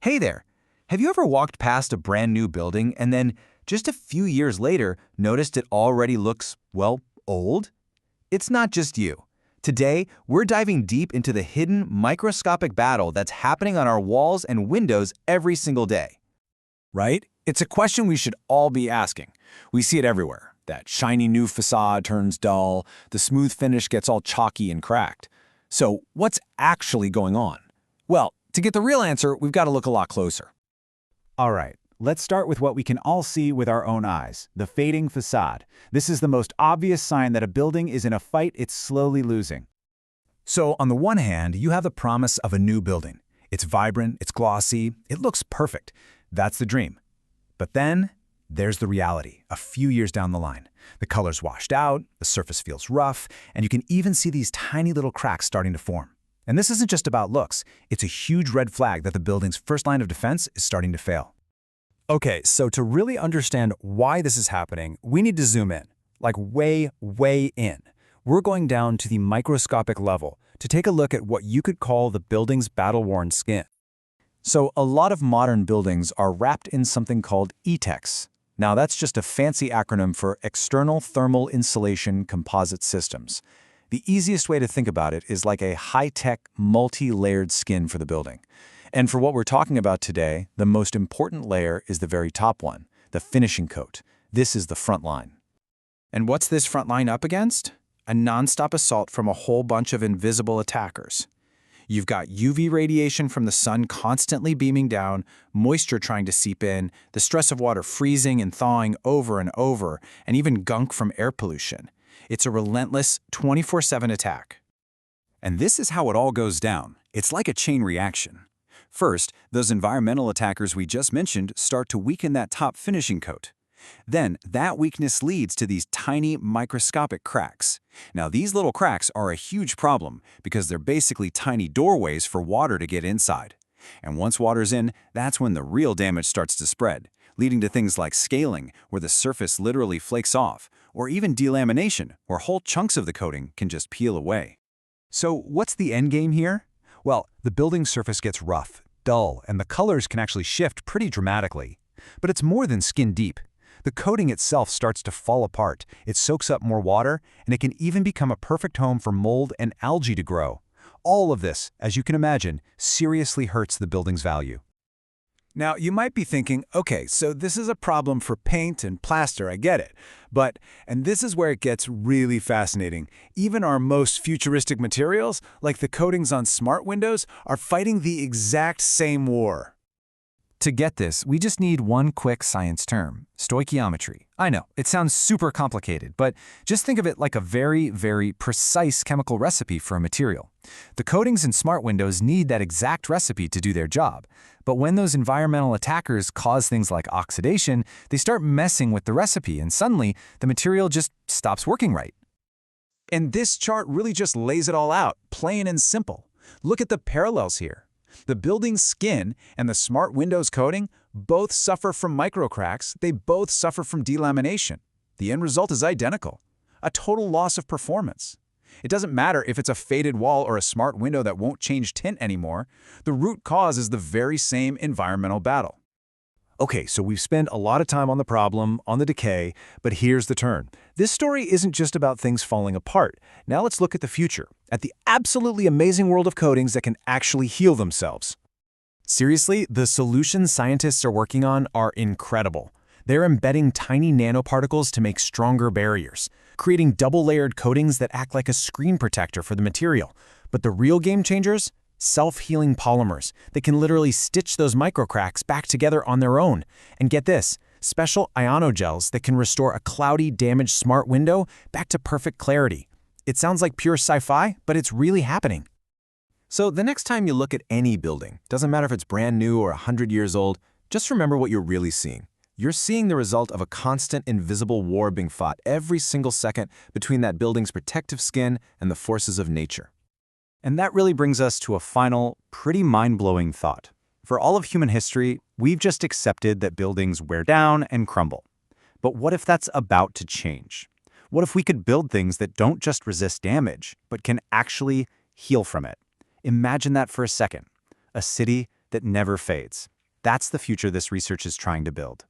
Hey there! Have you ever walked past a brand new building and then, just a few years later, noticed it already looks, well, old? It's not just you. Today, we're diving deep into the hidden, microscopic battle that's happening on our walls and windows every single day. Right? It's a question we should all be asking. We see it everywhere. That shiny new facade turns dull, the smooth finish gets all chalky and cracked. So what's actually going on? Well, to get the real answer, we've got to look a lot closer. All right, let's start with what we can all see with our own eyes, the fading facade. This is the most obvious sign that a building is in a fight it's slowly losing. So on the one hand, you have the promise of a new building. It's vibrant, it's glossy, it looks perfect. That's the dream. But then, there's the reality, a few years down the line. The color's washed out, the surface feels rough, and you can even see these tiny little cracks starting to form. And this isn't just about looks. It's a huge red flag that the building's first line of defense is starting to fail. Okay, so to really understand why this is happening, we need to zoom in, like way, way in. We're going down to the microscopic level to take a look at what you could call the building's battle-worn skin. So a lot of modern buildings are wrapped in something called ETICS. Now that's just a fancy acronym for External Thermal Insulation Composite Systems. The easiest way to think about it is like a high-tech, multi-layered skin for the building. And for what we're talking about today, the most important layer is the very top one, the finishing coat. This is the front line. And what's this front line up against? A nonstop assault from a whole bunch of invisible attackers. You've got UV radiation from the sun constantly beaming down, moisture trying to seep in, the stress of water freezing and thawing over and over, and even gunk from air pollution. It's a relentless 24/7 attack. And this is how it all goes down. It's like a chain reaction. First, those environmental attackers we just mentioned start to weaken that top finishing coat. Then, that weakness leads to these tiny microscopic cracks. Now, these little cracks are a huge problem because they're basically tiny doorways for water to get inside. And once water's in, that's when the real damage starts to spread, leading to things like scaling, where the surface literally flakes off, or even delamination, where whole chunks of the coating can just peel away. So what's the end game here? Well, the building surface gets rough, dull, and the colors can actually shift pretty dramatically. But it's more than skin deep. The coating itself starts to fall apart, it soaks up more water, and it can even become a perfect home for mold and algae to grow. All of this, as you can imagine, seriously hurts the building's value. Now, you might be thinking, okay, so this is a problem for paint and plaster, I get it. And this is where it gets really fascinating. Even our most futuristic materials, like the coatings on smart windows, are fighting the exact same war. To get this, we just need one quick science term, stoichiometry. I know, it sounds super complicated, but just think of it like a very, very precise chemical recipe for a material. The coatings in smart windows need that exact recipe to do their job. But when those environmental attackers cause things like oxidation, they start messing with the recipe, and suddenly the material just stops working right. And this chart really just lays it all out, plain and simple. Look at the parallels here. The building's skin and the smart windows coating both suffer from microcracks, they both suffer from delamination. The end result is identical, a total loss of performance. It doesn't matter if it's a faded wall or a smart window that won't change tint anymore, the root cause is the very same environmental battle. Okay, so we've spent a lot of time on the problem, on the decay, but here's the turn. This story isn't just about things falling apart. Now let's look at the future, at the absolutely amazing world of coatings that can actually heal themselves. Seriously, the solutions scientists are working on are incredible. They're embedding tiny nanoparticles to make stronger barriers, creating double-layered coatings that act like a screen protector for the material. But the real game changers? Self-healing polymers that can literally stitch those microcracks back together on their own. And get this, special ionogels that can restore a cloudy, damaged smart window back to perfect clarity. It sounds like pure sci-fi, but it's really happening. So the next time you look at any building, doesn't matter if it's brand new or 100 years old, just remember what you're really seeing. You're seeing the result of a constant, invisible war being fought every single second between that building's protective skin and the forces of nature. And that really brings us to a final, pretty mind-blowing thought. For all of human history, we've just accepted that buildings wear down and crumble. But what if that's about to change? What if we could build things that don't just resist damage, but can actually heal from it? Imagine that for a second. A city that never fades. That's the future this research is trying to build.